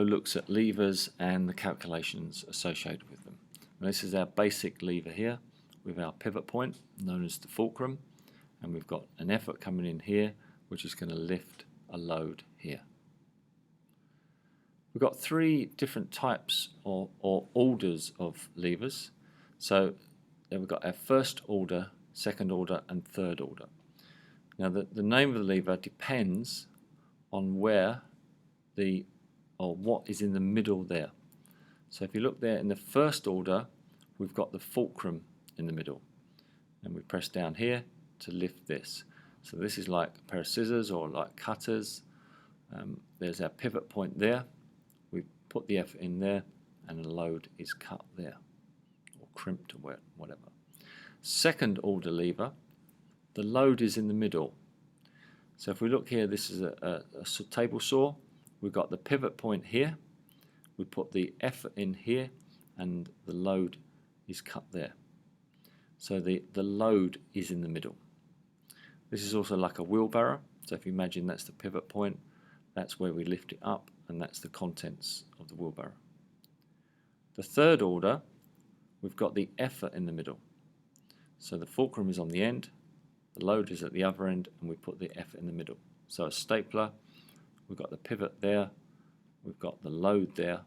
looks at levers and the calculations associated with them. And this is our basic lever here with our pivot point known as the fulcrum, and we've got an effort coming in here which is going to lift a load here. We've got three different types or orders of levers. So then we've got our first order, second order and third order. Now the name of the lever depends on where what is in the middle there. So if you look there in the first order, we've got the fulcrum in the middle, and we press down here to lift this. So this is like a pair of scissors or like cutters. There's our pivot point there. We put the effort in there and the load is cut there or crimped or whatever. Second order lever, the load is in the middle. So if we look here, this is a table saw. We've got the pivot point here, we put the effort in here, and the load is cut there. So the load is in the middle. This is also like a wheelbarrow. So if you imagine that's the pivot point, that's where we lift it up, and that's the contents of the wheelbarrow. The third order, we've got the effort in the middle. So the fulcrum is on the end, the load is at the other end, and we put the effort in the middle. So a stapler, we've got the pivot there, we've got the load there,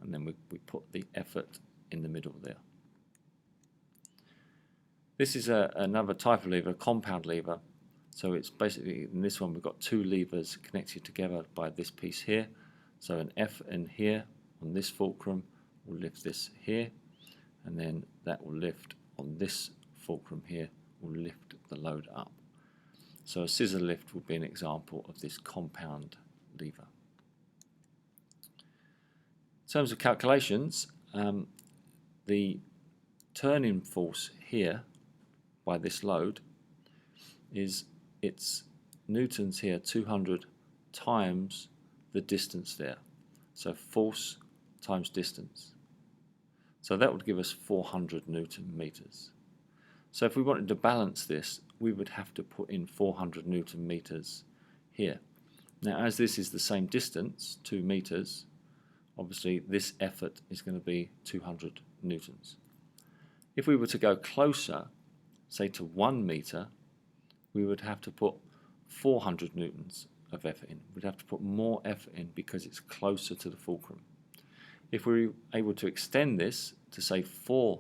and then we put the effort in the middle there. This is another type of lever, a compound lever. So it's basically, in this one we've got two levers connected together by this piece here. So an effort in here on this fulcrum will lift this here, and then that will lift on this fulcrum here, will lift the load up. So a scissor lift would be an example of this compound lever. In terms of calculations, the turning force here by this load is its newtons here 200 times the distance there. So force times distance. So that would give us 400 Newton meters. So if we wanted to balance this, we would have to put in 400 Newton meters here. Now as this is the same distance, 2 meters, obviously this effort is going to be 200 newtons. If we were to go closer, say to 1 meter, we would have to put 400 newtons of effort in. We'd have to put more effort in because it's closer to the fulcrum. If we were able to extend this to say 4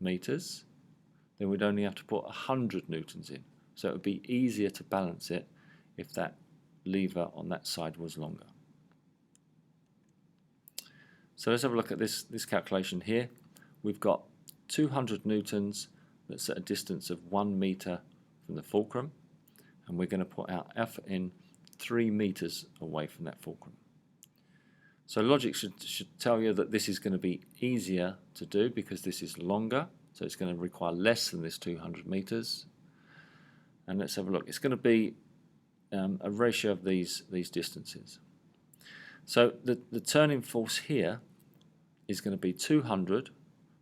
meters, then we'd only have to put 100 newtons in. So it would be easier to balance it if that lever on that side was longer. So let's have a look at this calculation here. We've got 200 newtons that's at a distance of 1 meter from the fulcrum, and we're going to put our effort in 3 meters away from that fulcrum. So logic should tell you that this is going to be easier to do because this is longer, so it's going to require less than this 200 meters. And let's have a look. It's going to be a ratio of these distances. So the turning force here is going to be 200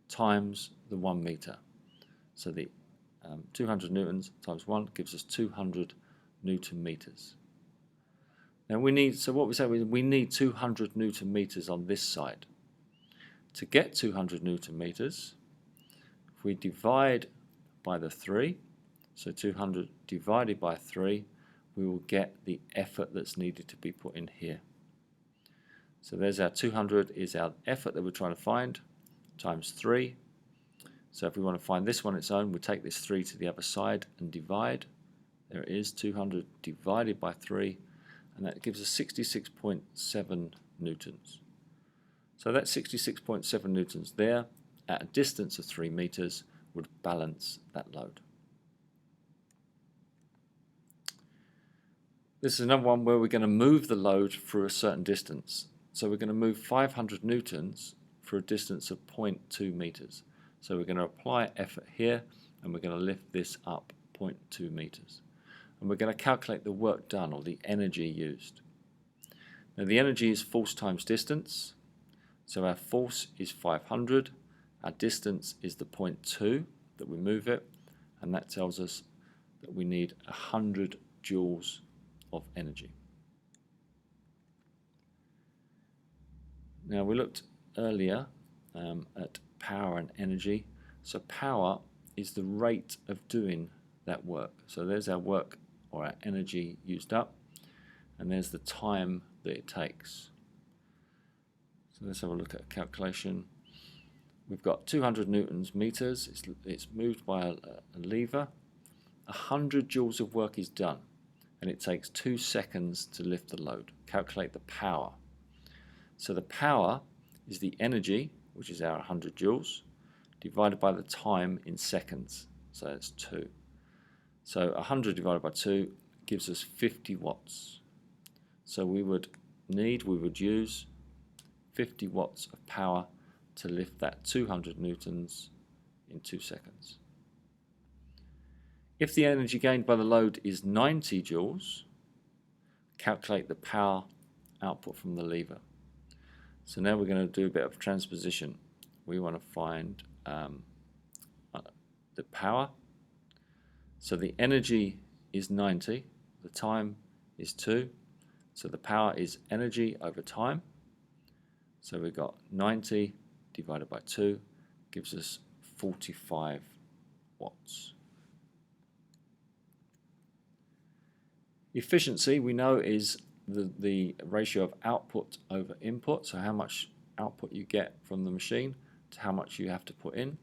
times the 1 meter. So the 200 newtons times 1 gives us 200 Newton meters. Now we need 200 Newton meters on this side. To get 200 Newton meters, if we divide by the 3, so 200 divided by 3, we will get the effort that's needed to be put in here. So there's our 200 is our effort that we're trying to find, times 3. So if we want to find this one on its own, we take this 3 to the other side and divide. There it is, 200 divided by 3, and that gives us 66.7 newtons. So that 66.7 newtons there, at a distance of 3 meters, would balance that load. This is another one where we're going to move the load through a certain distance. So we're going to move 500 newtons for a distance of 0.2 meters. So we're going to apply effort here, and we're going to lift this up 0.2 meters. And we're going to calculate the work done, or the energy used. Now the energy is force times distance. So our force is 500, our distance is the 0.2 that we move it, and that tells us that we need 100 joules of energy. Now we looked earlier at power and energy. So power is the rate of doing that work. So there's our work or our energy used up, and there's the time that it takes. So let's have a look at a calculation. We've got 200 newtons meters. It's moved by a lever. 100 joules of work is done, and it takes 2 seconds to lift the load. Calculate the power. So the power is the energy, which is our 100 joules, divided by the time in seconds. So it's 2. So 100 divided by 2 gives us 50 watts. So we would use 50 watts of power to lift that 200 newtons in 2 seconds. If the energy gained by the load is 90 joules, calculate the power output from the lever. So now we're going to do a bit of transposition. We want to find the power. So the energy is 90, the time is 2, so the power is energy over time. So we've got 90 divided by 2 gives us 45 watts. Efficiency, we know, is the ratio of output over input, so how much output you get from the machine to how much you have to put in,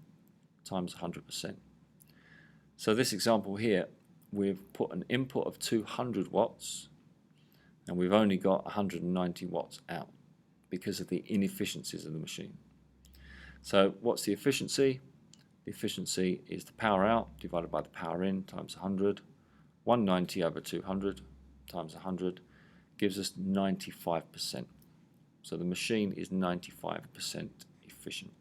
times 100%. So this example here, we've put an input of 200 watts and we've only got 190 watts out because of the inefficiencies of the machine. So what's the efficiency? The efficiency is the power out divided by the power in times 100. 190 over 200 times 100 gives us 95%. So the machine is 95% efficient.